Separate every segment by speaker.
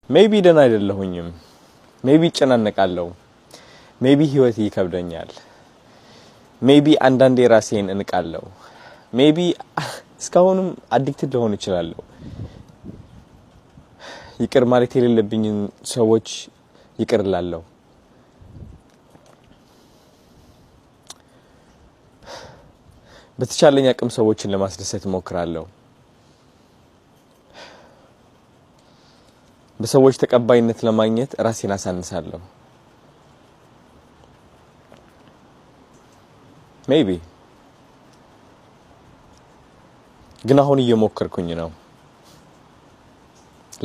Speaker 1: ሜቢ ደህና አይደለሁኝም ሜቢ ጨናነቃለሁ ሜቢ ህይወት ይከብደኛል ሜቢ አንዳንዴ ራሴን እንቃለሁ ሜቢ እስካሁንም አዲክትድ ልሆን እችላለሁ ይቅር ማለት የሌለብኝ ሰዎች ይቅር እላለሁ በተቻለኝ አቅም ሰዎችን ለማስደሰት እሞክራለሁ በሰዎች ተቀባይነት ለማግኘት ራሴን አሳንሳለሁ ሜቢ ግን አሁን እየሞከርኩኝ ነው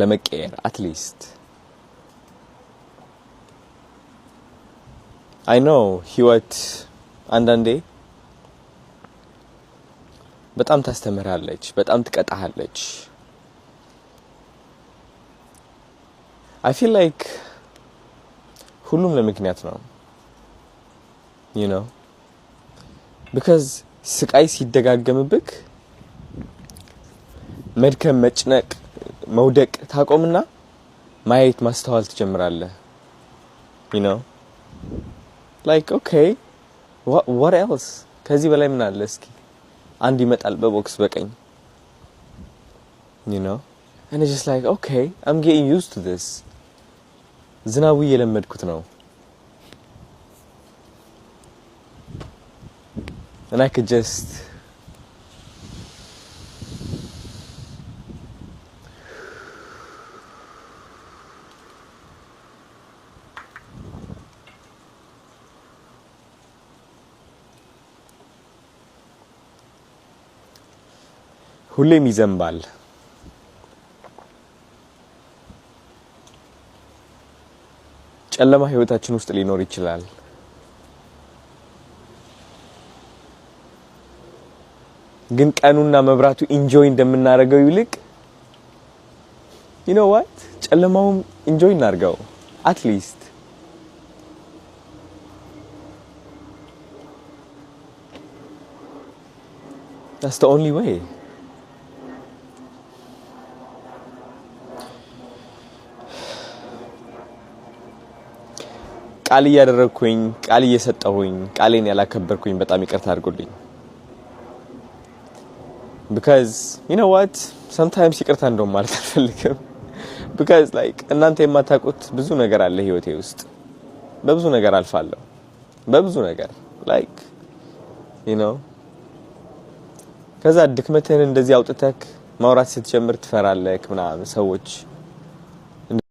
Speaker 1: ለመቀየር አትሊስት I know ህይወት አንዳንዴ በጣም ታስተምራለች በጣም ትቀጣሃለች I feel like ሁሉም ለምክንያት ነው you know because ስቃይ ሲደጋገምብክ መድከም መጭነቅ መውደቅ ታቆምና ማየት ማስተዋል ትጀምራለህ you know like okay what else ከዚህ በላይ ምን አለ እስኪ አንድ ይመጣል በቦክስ በቀኝ you know and it's just like okay I'm getting used to this ዝናቡ እየለመድኩት ነው and I could just ሁሌም ይዘንባል ጨለማ ህይወታችን ውስጥ ሊኖር ይችላል ግን ቀኑና መብራቱ ኢንጆይ እንደምናደርገው ይልቅ you know what ጨለማውም ኢንጆይ እናርገው at least that's the only way ቃል እያደረኩኝ ቃል እየሰጠሁኝ ቃሌን ያላከበርኩኝ በጣም ይቅርታ አድርጉልኝ because you know what sometimes ይቅርታ እንደውም ማለት አልፈልግም because like እናንተ የማታውቁት ብዙ ነገር አለ ህይወቴ ውስጥ በብዙ ነገር አልፋለሁ በብዙ ነገር like you know ከዛ ድክመትህን እንደዚህ አውጥተክ ማውራት ስትጀምር ትፈራለህ ምናምን ሰዎች